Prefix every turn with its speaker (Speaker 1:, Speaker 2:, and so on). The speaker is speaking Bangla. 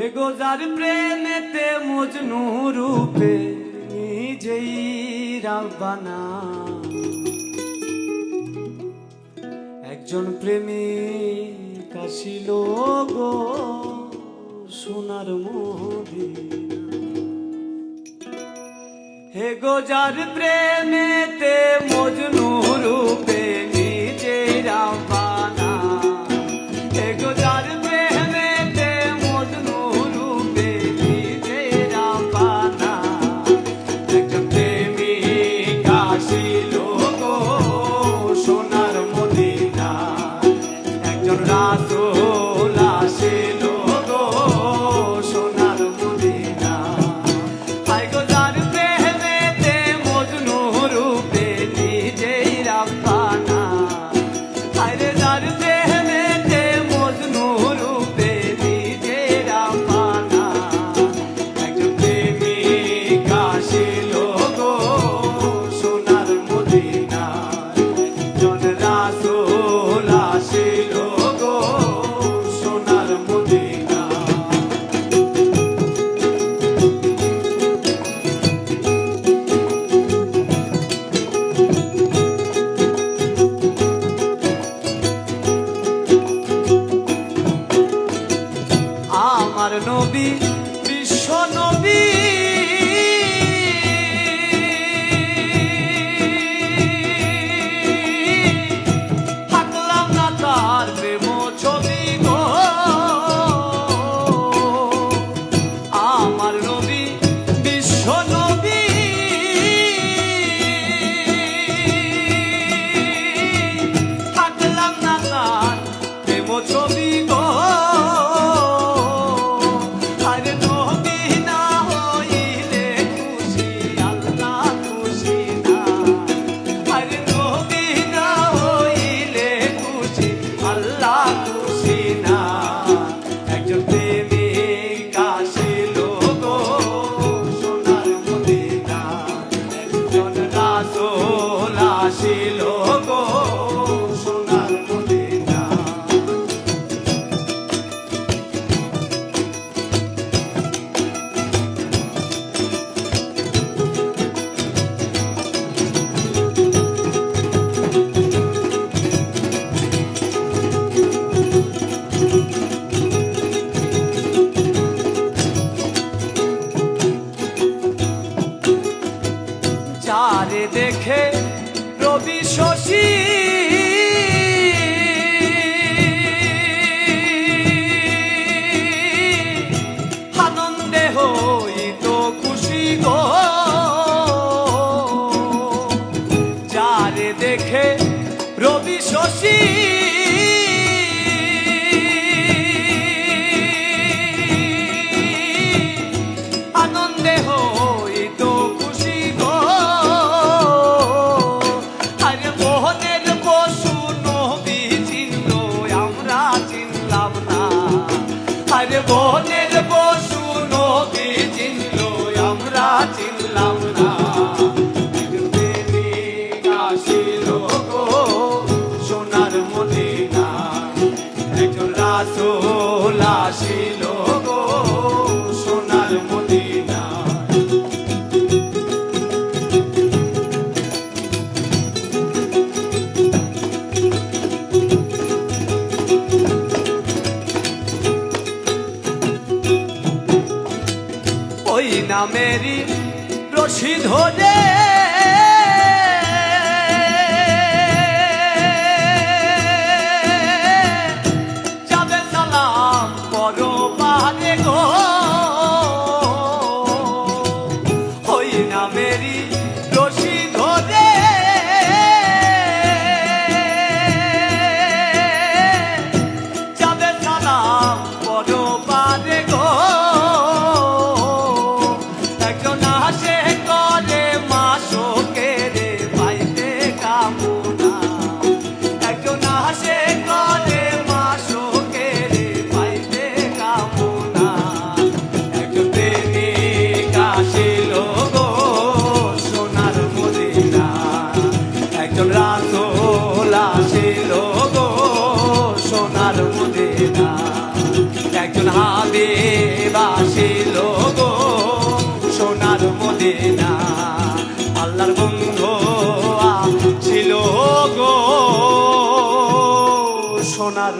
Speaker 1: এগো যার প্রেমেতে মজনু রূপে নিজেই রাব্বানা, একজন প্রেমিক আসিল গো সোনার মদিনা। হে গো যার প্রেমেতে মজনু রূপে নিজেই রাব্বানা, হে গো যার প্রেমেতে মজনু রূপে নিজেই রাব্বানা, একজন প্রেমিক আসিল গো সোনার মদিনা, একজন রাসূল আসিল গো সোনার মদিনা। হায় গো যার প্রেমেতে মজনু রূপে নিজেই রাব্বানা, হায় রে যার প্রেমেতে মজনু রূপে নিজেই রাব্বানা, একজন প্রেমিক আসিল গো সোনার মদিনা, একজন রাসূল আসিল গো সোনার মদিনা। আমার নবী বিশ্ব নবী, থাকলাম না তার প্রেম ছবি গো। আমার নবী বিশ্ব নবী, থাকলাম না তার প্রেম ছবি গো। আরে নবী না হইলে খুশি আল্লাহ খুশি না, আরে নবী না হইলে খুশি আল্লাহ খুশি না, একজন প্রেমিক আসিল গো সোনার মদিনা, একজন রাসূল আসিল গো সোনার মদিনা। যারে দেখে রবি শশী, আনন্দে হইত খুশি গো। যারে দেখে রবি শশী, আনন্দে হইত খুশি গো। আরে মোহনের পশু নবী চিনল আমরা চিনলাম না, আরে মোহনের পশু নবী চিনল আমরা চিনলাম না, একজন প্রেমিক আসিল গো সোনার মদিনা, একজন রাসূল আসিল গো সোনার মদিনা। ওই নামেরই রশি ধরে যাবে সালাম পরপারে গো। ওই নামেরই রশি ধরে যাবে সালাম পরপারে গো। একজন আসে করে মাশোকের পাইতে কামনা, একজন আসে করে মাশোকের পাইতে কামনা, আল্লাহর বন্ধু ছিল গো সোনার